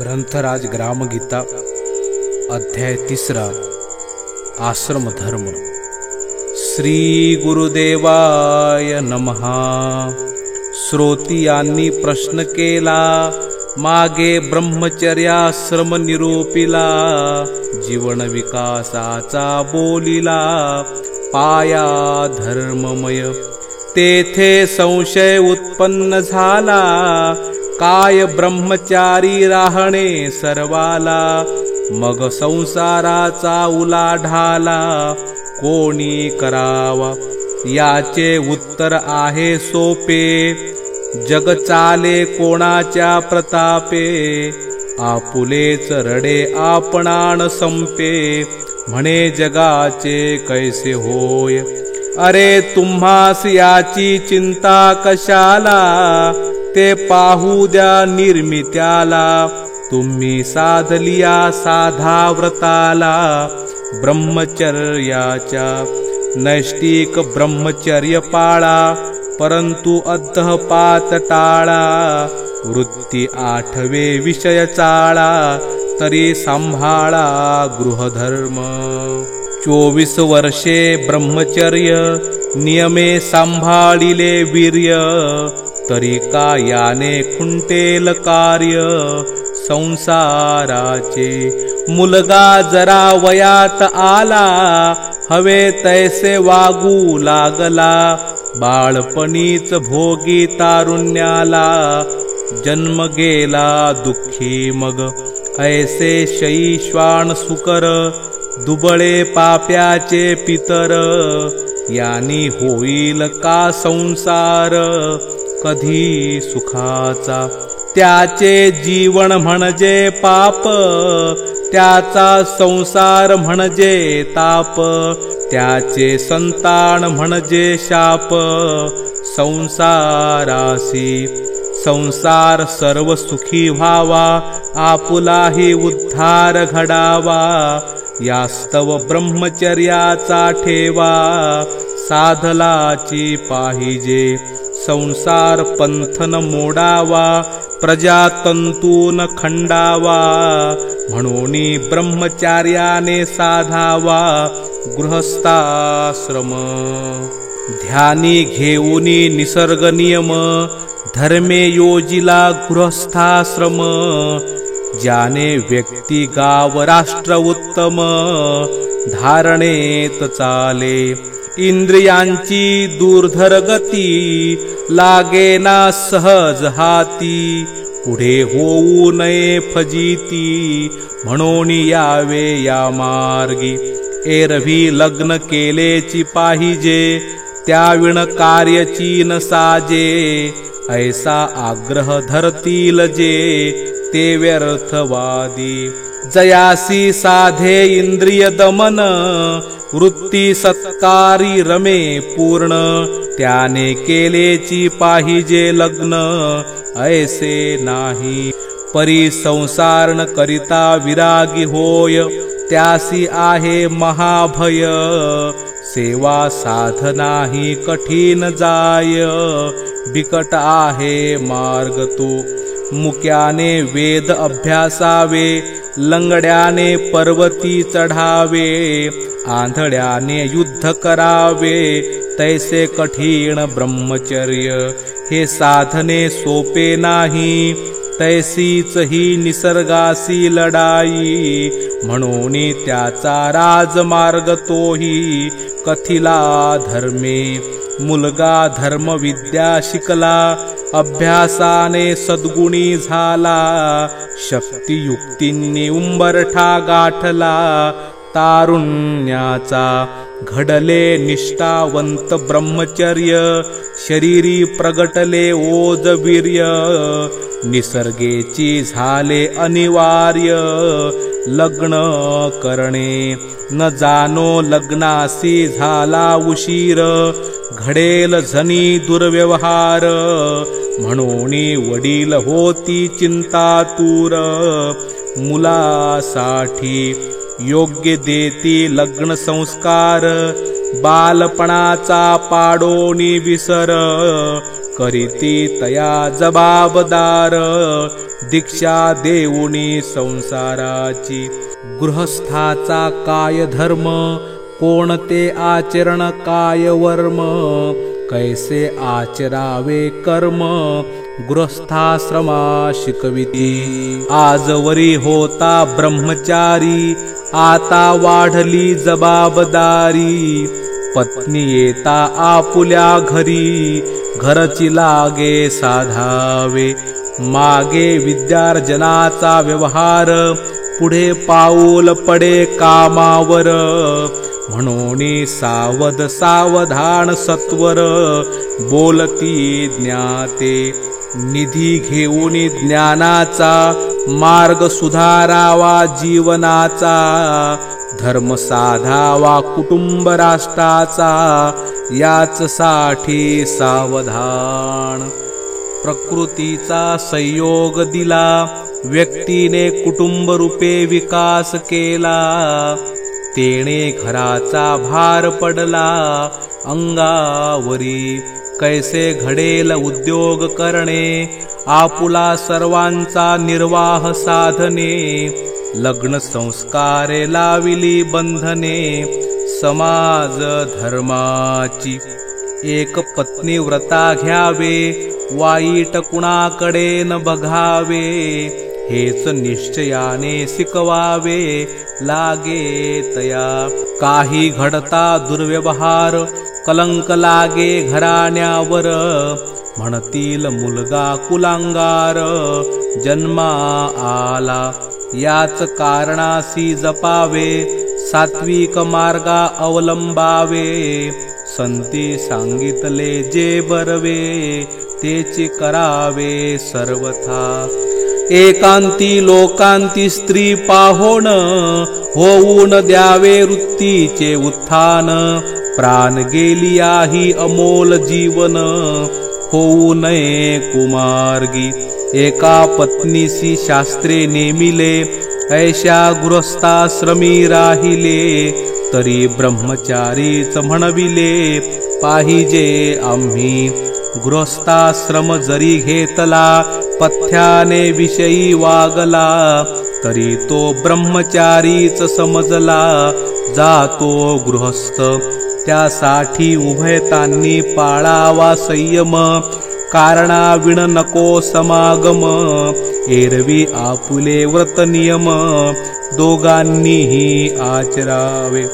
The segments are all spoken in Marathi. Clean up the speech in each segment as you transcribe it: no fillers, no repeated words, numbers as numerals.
ग्रंथराज ग्रामगीता अध्याय 3 आश्रम धर्म। श्री गुरुदेवाय नमः। श्रोतियांनी प्रश्न केला, मागे ब्रह्मचर्याश्रम निरूपिला, जीवन विकासाचा बोलिला, पाया धर्ममय। तेथे संशय उत्पन्न झाला, काय ब्रह्मचारी राहणे सर्वाला। मग संसाराचा उलाढाला, कोणी करावा याचे उत्तर आहे सोपे। जग चाले कोणाच्या प्रतापे, आपुलेच रडे आपणान संपे। म्हणे जगाचे कैसे होय, अरे तुम्हास याची चिंता कशाला। ते पाहू द्या निर्मित्याला, तुम्ही साधलिया साधा व्रताला। ब्रह्मचर्याच्या नैष्टिक ब्रह्मचर्य पाळा, परंतु अधःपात टाळा। वृत्ती आठवे विषय चाळा, तरी सांभाळा गृहधर्म। 24 वर्षे ब्रह्मचर्य नियमे सांभाळिले वीर्य। तरी का याने खुंटेल कार्य संसाराचे। मुलगा जरा वयात आला, हवे तैसे वागू लागला। बाळपणीच भोगी तारुण्याला, जन्म गेला दुःखी मग। ऐसे शैश्वान सुकर, दुबळे पाप्याचे पितर। यानी होईल का संसार, कधी सुखाचा। त्याचे जीवन म्हणजे पाप, त्याचा संसार म्हणजे ताप। त्याचे संतान म्हणजे शाप, संसारासी। संसार सर्व सुखी व्हावा, आपुलाही उद्धार घडावा। यास्तव ब्रह्मचर्याचा ठेवा, साधलाची पाहिजे। संसार पंथन मोडावा, प्रजातंतून खंडावा। म्हणून ब्रह्मचार्याने साधावा गृहस्थाश्रम। ध्यानी घेऊनी निसर्ग नियम, धर्मे योजिला गृहस्थाश्रम। ज्याने व्यक्ती गाव राष्ट्र उत्तम, धारणेत चाले। इंद्रियांची दूरधर गती, लागेना सहज हाती। पुढे होऊ नये फजिती, म्हणून यावे या मार्गी। एरवी लग्न केलेची पाहिजे, त्याविण कार्यची न साजे। ऐसा आग्रह धरतील जे, ते व्यर्थवादी। जयासी साधे इंद्रिय दमन, वृत्ती सत्कारी रमे पूर्ण। त्याने केलेची पाहिजे लग्न, ऐसे नाही। परी संसार न करिता विरागी होय, त्यासी आहे महाभय। सेवा साधनाही कठीण जाय, बिकट आहे मार्ग तो। मुक्याने वेद अभ्यासावे, लंगड्याने पर्वती चढावे। आंधळ्याने युद्ध करावे, तैसे कठीण ब्रह्मचर्य। हे साधने सोपे नाही, तैसीच ही निसर्गासी लढाई। म्हणून त्याचा राजमार्ग तोही, कथिला धर्मे। मुलगा धर्म विद्या शिकला, अभ्यासाने सद्गुणी झाला। शक्तियुक्तींनी उंबरठा गाठला, तारुण्याचा। घडले निष्ठावंत ब्रह्मचर्य, शरीरी प्रगटले ओजवीर्य। निसर्गेची झाले अनिवार्य, लग्न करणे। न जाणो लग्नासी झाला उशीर, घडेल झनी दुर्व्यवहार। म्हणून वडील होती चिंतातूर, मुलासाठी योग्य देती लग्न संस्कार। बालपणाचा पाडोनी विसर, करीती तया जबाबदार दीक्षा देऊनी संसाराची. गृहस्थाचा काय धर्म, कोणते आचरण काय वर्म, कैसे आचरावे कर्म, गृहस्थाश्रमा शिकविती. आजवरी होता ब्रह्मचारी, आता वाढली जबाबदारी. पत्नी येता आपुल्या घरी, घरची लागे साधावे. मागे विद्यार्जनाचा व्यवहार, पुढे पाऊल पडे कामावर. म्हणून सावध सावधान सत्वर, बोलती ज्ञाते. निधी घेऊन ज्ञानाचा, मार्ग सुधारावा जीवनाचा. धर्म साधावा कुटुंब राष्ट्राचा, याच साठी सावधान. प्रकृतीचा संयोग दिला, व्यक्तीने कुटुंब रूपे विकास केला. तेणे घराचा भार पडला अंगावरी. कैसे घडेल उद्योग करणे, आपुला सर्वांचा निर्वाह साधने. लग्न संस्कारे लाविली बंधने, समाज धर्माची. एक पत्नी व्रता घ्यावे, वाईट कुणाकडे न बघावे. हेच निश्चयाने शिकवावे लागे तया. काही घडता दुर्व्यवहार, कलंक लागे घराण्यावर. म्हणतील मुलगा कुलांगार, जन्मा आला. याच कारणासी जपावे, सात्विक मार्गा अवलंबावे. संती सांगितले जे बरवे, तेचे करावे सर्वथा. एकांती लोकांती स्त्री पाहोण, होऊन द्यावे वृत्तीचे उत्थान. प्राण गेली आहे अमोल जीवन, होऊ नये कुमार्गी. एका पत्नीसी शास्त्रे नेमिले, ऐशा गृहस्थाश्रमी राहिले. तरी ब्रह्मचारीच म्हणविले, पाहिजे आम्ही. गृहस्थाश्रम जरी घेतला, पथ्याने विषयी वागला. तरी तो ब्रह्मचारीच समजला, जातो गृहस्थ. त्यासाठी उभयतांनी पाळावा संयम, कारणाविण नको समागम. एरवी आपुले व्रत नियम, दोघांनीही आचरावे.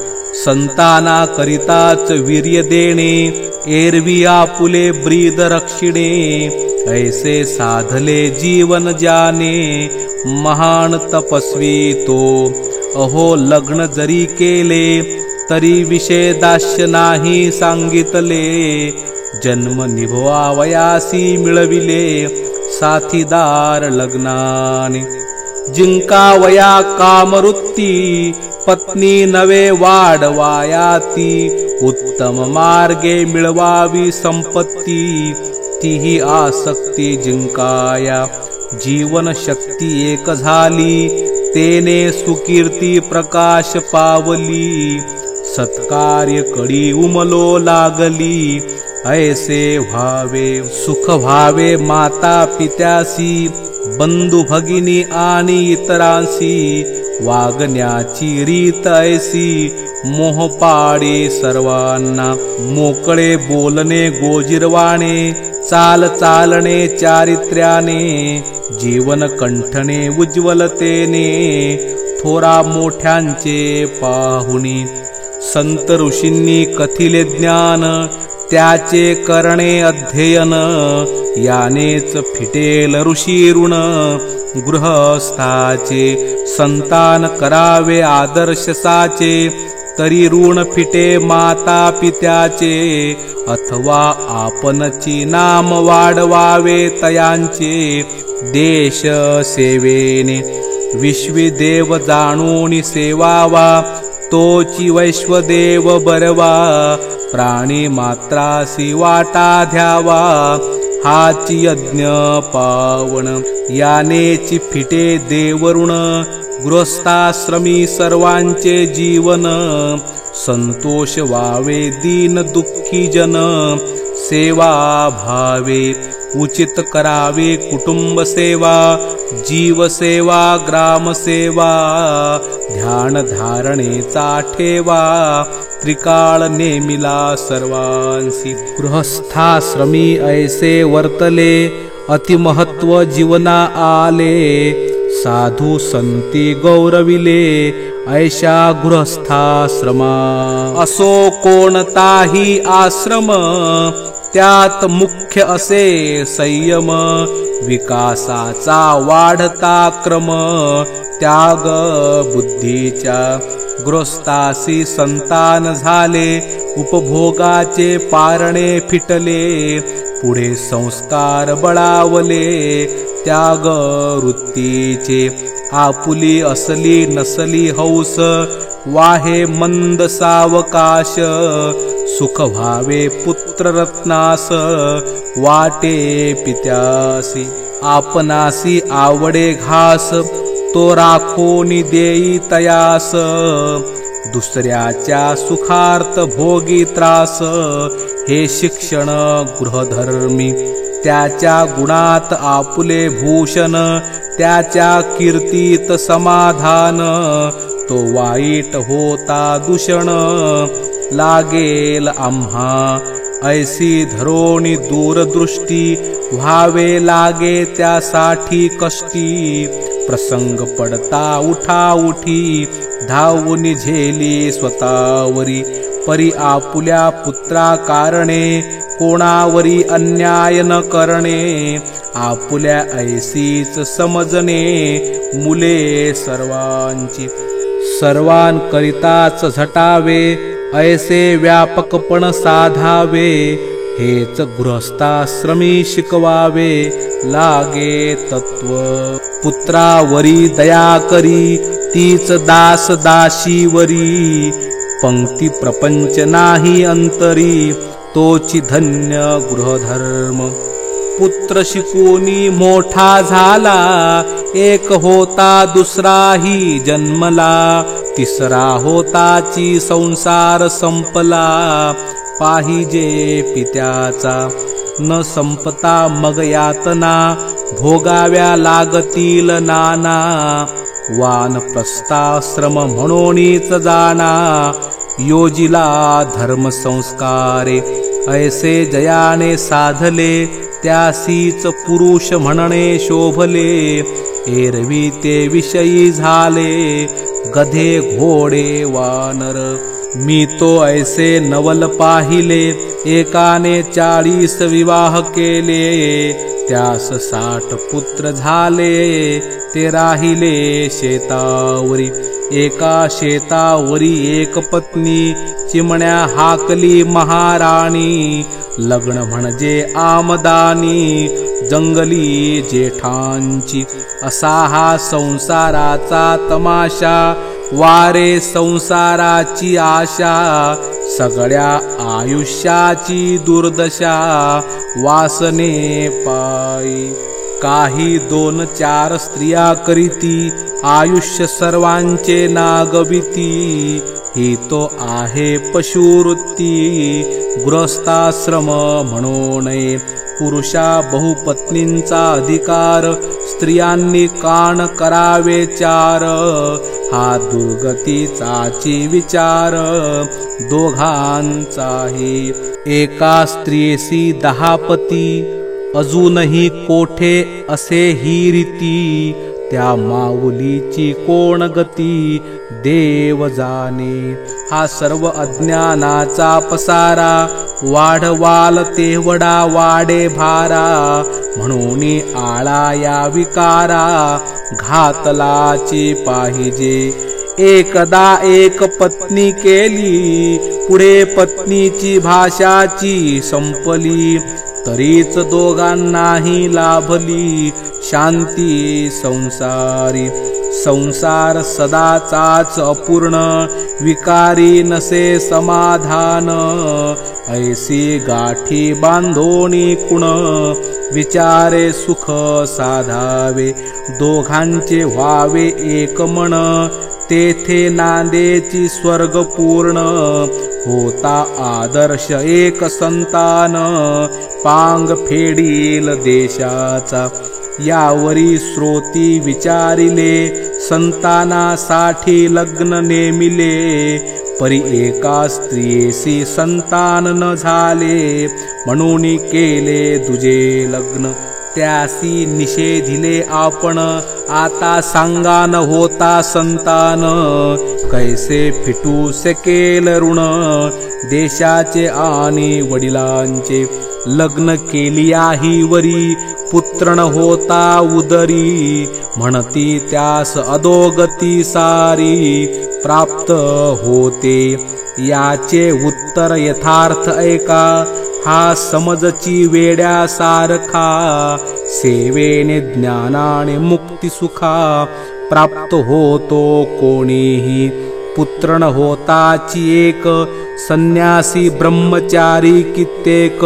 संताना करिताच वीर्य देणे, एरवी आपुले ब्रीद रक्षिणे. ऐसे साधले जीवन जाने, महान तपस्वी तो. अहो लग्न जरी केले, तरी विषय दास्य नाही सांगितले. जन्म निभवावयासी मिळविले, साथीदार लग्नाने. जिंकावया कामवृत्ती, पत्नी नवे वाढवायाती. उत्तम मार्गे मिळवावी संपत्ती, तीही आसक्ती जिंकाया. जीवन शक्ती एक झाली, तेने सुकीर्ती प्रकाश पावली. सत्कार्य कडी उमलो लागली, ऐसे व्हावे. सुख व्हावे माता पित्यासी, बंधू भगिनी आणि इतरांसी. वागण्याची रीत ऐसी, मोह पाडे सर्वांना. मोकळे बोलणे गोजिरवाणे, चाल चालणे चारित्र्याने. जीवन कंठणे उज्ज्वलतेने, थोरा मोठ्यांचे पाहुणी. संत ऋषींनी कथिले ज्ञान, त्याचे करणे अध्ययन. यानेच फिटेल ऋषी ऋण, गृहस्थाचे. संतान करावे आदर्श साचे, तरी ऋण फिटे माता पित्याचे. अथवा आपणची नाम वाढवावे तयांचे, देश सेवेने. विश्वदेव जाणून सेवावा, तोची वैश्वदेव बरवा. प्राणी मात्रासी वाटा द्यावा, हाची यज्ञ पावन. यानेची फिटे देवऋण, गृहस्थाश्रमी सर्वांचे जीवन. संतोष व्हावे दीन दुःखी जन, सेवा भावे. उचित करावे कुटुंब सेवा, जीवसेवा, ग्रामसेवा, ध्यान धारणेचा ठेवा, त्रिकाळ नेमिला सर्वांसी. गृहस्थाश्रमी ऐसे वर्तले, अतिमहत्व जीवना आले, साधू संती गौरविले, ऐशा गृहस्थाश्रमा. असो कोणताही आश्रम, त्यात मुख्य असे संयम, विकासाचा वाढता क्रम, त्याग बुद्धीच्या. गृहस्थासी संतान झाले, उपभोगाचे पारणे फिटले, पुढे संस्कार बळावले, त्याग वृत्तीचे. आपुली असली नसली हौस, वाहे मंद सावकाश, सुख व्हावे पुत्र रत्नास, वाटे पित्यासी. आपणासी आवडे घास, तो राखोनी देई तयास, दुसऱ्याच्या सुखार्थ भोगी त्रास, हे शिक्षण गृहधर्मी. त्याच्या गुणात आपुले भूषण, त्याच्या कीर्तीत समाधान, तो वाईट होता दूषण, लागेल आम्हा ऐसी धरोणी दूरदृष्टी, व्हावे लागे त्यासाठी कष्टी, प्रसंग पडता उठाउठी, धावून झेली स्वतःवरी, परी आपुल्या पुत्रा कारणे, कोणावरी अन्याय न करणे, आपुल्या ऐसीच समजणे, मुले सर्वांची. सर्वांकरिताच झटावे, ऐसे व्यापकपण साधावे, हेच गृहस्थाश्रमी शिकवावे लागे तत्व. पुत्रावरी दया करी, तीच दास दाशीवरी, पंक्ती प्रपंच नाही अंतरी, तोची धन्य गृहधर्म. पुत्र शिकूनी मोठा झाला, एक होता दुसराही जन्मला, तिसरा होताची संसार संपला, पाहिजे पित्याचा. न संपता मग यातना, भोगाव्या लागतील नाना, वानप्रस्थाश्रम म्हणूनच जाना, योजिला धर्म संस्कारे, ऐसे जयाने साधले, त्यासीच पुरुष म्हणणे शोभले, एरवी ते विषयी झाले, गधे घोडे वानर. मी तो ऐसे नवल पाहिले, एकाने 40 विवाह केले, त्यास 60 पुत्र झाले, ते राहिले शेतावरी. एका शेतावरी एक पत्नी, चिमण्या हाकली महाराणी, लग्न म्हणजे आमदानी, जंगली जेठांची. असा हा संसाराचा तमाशा, वारे संसाराची आशा, सगळ्या आयुष्याची दुर्दशा, वासने पायी. काही 2-4 स्त्रिया करीती, आयुष्य सर्वांचे नागविती, ही तो आहे पशुवृत्ती, गृहस्थाश्रम म्हणू नये. पुरुषा बहुपत्नींचा अधिकार, स्त्रियांनी कान करावे 4, हा दुर्गतीचाची विचार दोघांचाही. एका स्त्रियेसी 10 पती, अजूनही कोठे असे ही रीती, त्या माऊलीची कोण गती, देव जाणे. हा सर्व अज्ञानाचा पसारा, वाढवाल तेवढा वाढे भारा, म्हणून आळा या विकारा, घातलाची पाहिजे. एकदा एक पत्नी केली, पुढे पत्नीची भाषाची संपली, तरीच दोघांनाही लाभली शांती संसारी. संसार सदाचाच अपूर्ण, विकारी नसे समाधान, ऐसी गाठी बांधोनी कुण, विचारे सुख साधावे. दोघांचे व्हावे एक मन, तेथे नांदेची स्वर्ग पूर्ण, होता आदर्श एक संतान, पांग फेडील देशाचा. यावरी श्रोती विचारिले, संतानासाठी लग्न नेमिले. परी एका स्त्रियेसी संतान न झाले, म्हणून केले दुजे लग्न. त्यासी निषेधिले आपण, आता सांगा न होता संतान. कैसे फिटू शकेल ऋण, देशाचे आणि वडिलांचे. लग्न केलियाही वरी, पुत्र न होता उदरी. म्हणती त्यास अधोगती सारी, प्राप्त होते याचे उत्तर यथार्थ ऐका. हा समजची वेड्यासारखा, सेवेने ज्ञानाने मुक्ती सुखा. प्राप्त होतो कोणीही, पुत्र न होताची एक. संन्यासी ब्रह्मचारी कित्येक,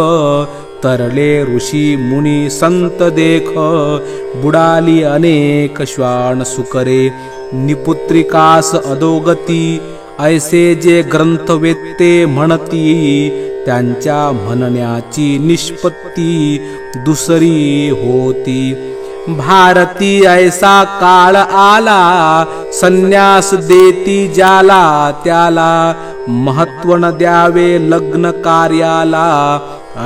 तरले ऋषी मुनी संत देख. बुडाली अनेक श्वान सुकरे, निपुत्रिकास अधोगती. ऐसे जे ग्रंथवेत्ते म्हणती, त्यांच्या म्हणण्याची निष्पत्ती दुसरी होती. भारती ऐसा काळ आला, संन्यास देती ज्याला त्याला. महत्व न द्यावे लग्न कार्याला,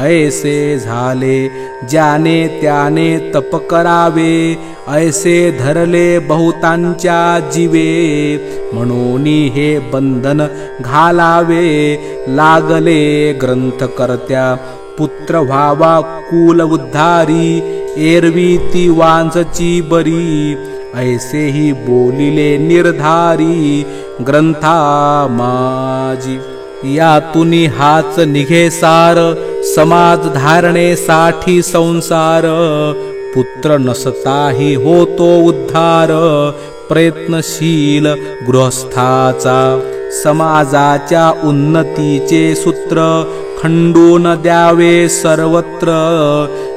ऐसे झाले ज्याने त्याने तप करावे. ऐसे धरले बहुतांच्या जीवे, म्हणून हे बंधन घालावे. लागले ग्रंथकर्त्या पुत्र व्हावा कुल उद्धारी. एरवी ती वांझची बरी, ऐसेही बोलिले निर्धारी. ग्रंथा माझी यातुनी हाच निघे सार, समाज धारणेसाठी संसार. पुत्र नसताही होतो उद्धार, प्रयत्नशील गृहस्थाचा. समाजाच्या उन्नतीचे सूत्र, खंडून द्यावे सर्वत्र.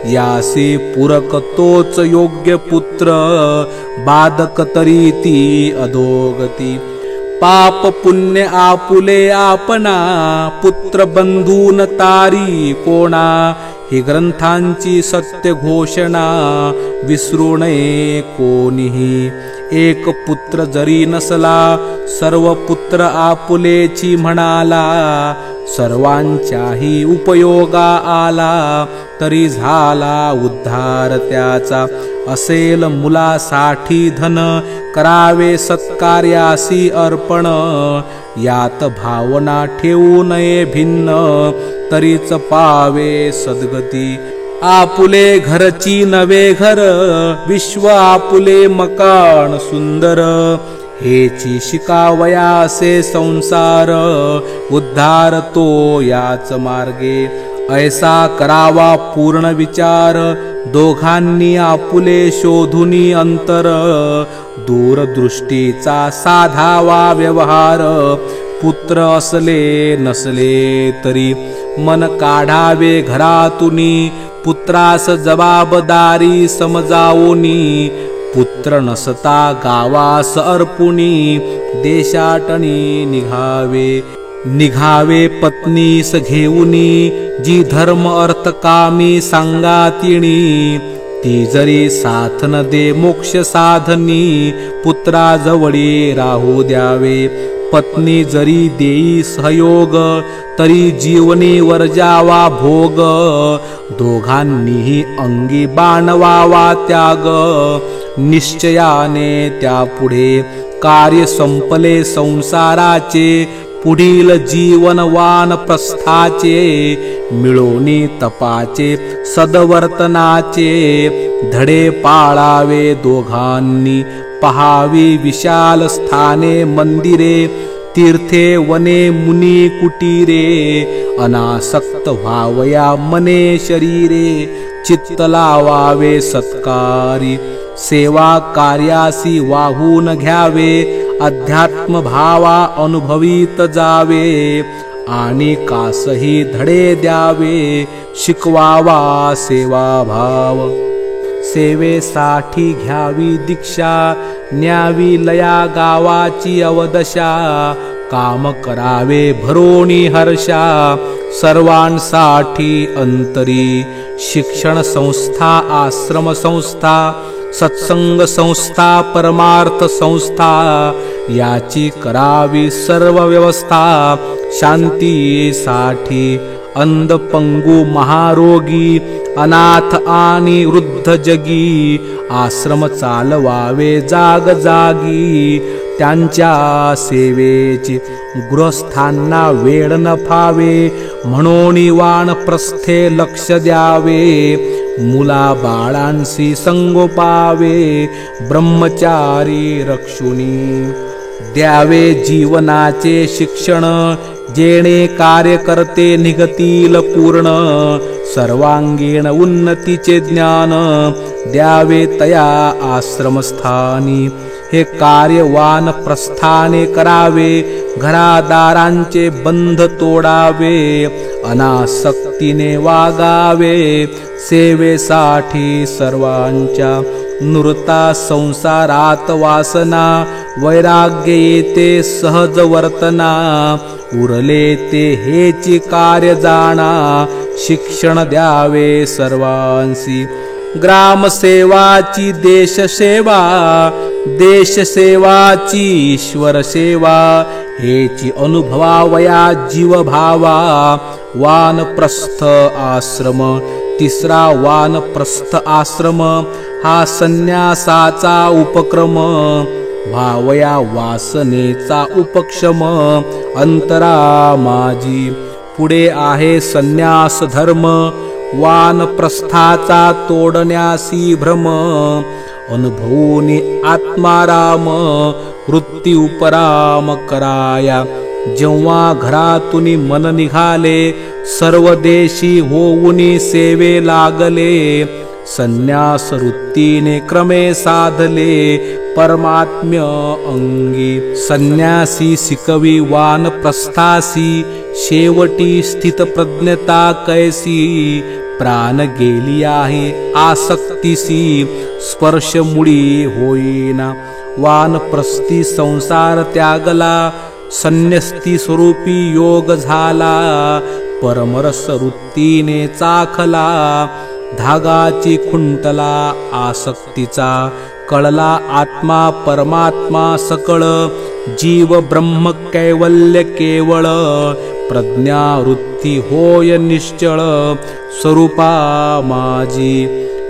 यासी पूरक तोच योग्य पुत्र, बाधक तरी ती अधोगती. पाप पुण्य आपुले आपणा, पुत्र बंधून तारी कोणा. ही ग्रंथांची सत्य घोषणा, विसरू नये कोणीही. एक पुत्र जरी नसला, सर्व पुत्र आपुलेची म्हणाला. सर्वांच्याही उपयोगा आला, तरी झाला उद्धार त्याचा. असेल मुलासाठी धन, करावे सत्कार्यासी अर्पण. यात भावना ठेवू नये भिन्न, तरीच पावे सद्गती. आपुले घरची नवे घर, विश्व आपुले मकान सुंदर. हेची शिकावयासे संसार, उद्धार तो याच मार्गे. ऐसा करावा पूर्ण विचार, दोघांनी आपुले शोधुनी अंतर. दूरदृष्टीचा साधावा व्यवहार, पुत्र असले नसले तरी. मन काढावे घरातुनी, पुत्रास जबाबदारी समजावूनी. पुत्र नसता गावास अर्पुनी, देशाटणी निघावे पत्नीस घेऊनी. जी धर्म अर्थ कामी सांगा तिणी, ती जरी साथ न दे मोक्ष साधनी. पुत्राजवळी राहू द्यावे, पत्नी जरी देई सहयोग. तरी जीवनी वर्जावा भोग, दोघांनीही अंगी बाणवावा त्याग. निश्चयाने त्यापुढे कार्य संपले संसाराचे. पुढील जीवन वानप्रस्थाचे, मिळोनी तपाचे सदवर्तनाचे. धडे पाळावे दोघांनी, पहावी विशाल स्थाने मंदिरे. तीर्थे वने मुनी कुटीरे, अनासक्त व्हावया मने शरीरे. चित्त लावावे सत्कारी, सेवा कार्यासी वाहून घ्यावे. अध्यात्म भावा अनुभवीत जावे, आणि कासही धडे द्यावे. शिकवावा सेवा भाव, सेवेसाठी घ्यावी दीक्षा. न्यावी लया गावाची अवदशा, काम करावे भरोणी हर्षा सर्वांसाठी अंतरी शिक्षण संस्था आश्रम संस्था सत्संग संस्था परमार्थ संस्था याची करावी सर्व व्यवस्था शांतीसाठी अंध पंगू महारोगी अनाथ आणि वृद्ध जगी आश्रम चालवावे जाग जागी त्यांच्या सेवेची गृहस्थांना वेळ न फावे म्हणून वानप्रस्थे लक्ष द्यावे मुला बाळांशी संगोपावे ब्रह्मचारी रक्षुनी द्यावे जीवनाचे शिक्षण जेणे कार्यकर्ते निघतील पूर्ण सर्वांगीण उन्नतीचे ज्ञान द्यावे तया आश्रमस्थानी हे कार्यवान प्रस्थाने करावे घरादारांचे बंध तोडावे अनासक्तीने वागावे सेवेसाठी सर्वांच्या नुरता संसारात वासना वैराग्य येते सहज वर्तना उरले ते हेची कार्य जाणा शिक्षण द्यावे सर्वांसी ग्रामसेवाची देशसेवा देशसेवाची ईश्वर सेवा हेची अनुभवावया जीवभावा वानप्रस्थ आश्रम तिसरा वानप्रस्थ आश्रम हा संन्यासाचा उपक्रम भावया वासनेचा उपक्षम अंतरा माझी पुढे आहे संन्यास धर्म वानप्रस्थाचा तोडण्यासी भ्रम अनुभवूनी आत्माराम वृत्ती उपराम कराया जेव्हा घरातून मन निघाले सर्व देशी होऊनी सेवे लागले संन्यास वृत्तीने क्रमे साधले परमात्म्य अंगी संन्यासी शिकवी वानप्रस्थासी शेवटी स्थित प्रज्ञता कैसी प्राण गेली आहे आसक्तीसी स्पर्श मुळी होईना वानप्रस्थी संसार त्यागला संन्यस्ती स्वरूपी योग झाला परमरस वृत्तीने चाखला धागाची खुंटला आसक्तीचा कळला आत्मा परमात्मा सकळ जीव ब्रह्म कैवल्य केवळ प्रज्ञा वृत्ती होय निश्चळ स्वरूपा माझी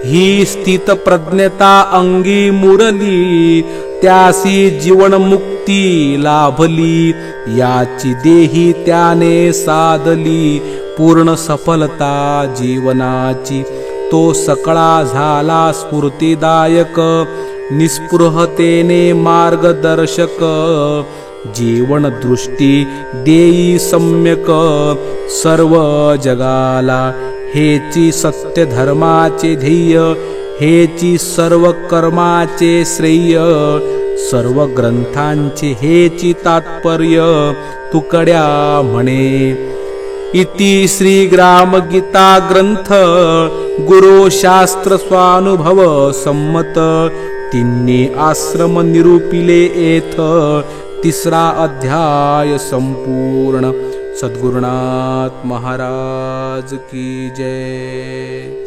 ही स्थित प्रज्ञता अंगी मुरली त्यासी जीवन मुक्ती लाभली याची देही त्याने साधली पूर्ण सफलता जीवनाची तो सकळा झाला स्फूर्तिदायक निस्पृहतेने मार्गदर्शक जीवन दृष्टी देई सम्यक सर्व जगाला हेची सत्य धर्माचे ध्येय हेची सर्व कर्माचे श्रेय सर्व ग्रंथांचे हेची तात्पर्य तुकड्या म्हणे इति श्री ग्राम गीता ग्रंथ गुरु शास्त्र स्वानुभव सम्मत तिन्ही आश्रम निरूपिले येथ तिसरा अध्याय संपूर्ण। सद्गुरुनाथ महाराज की जय।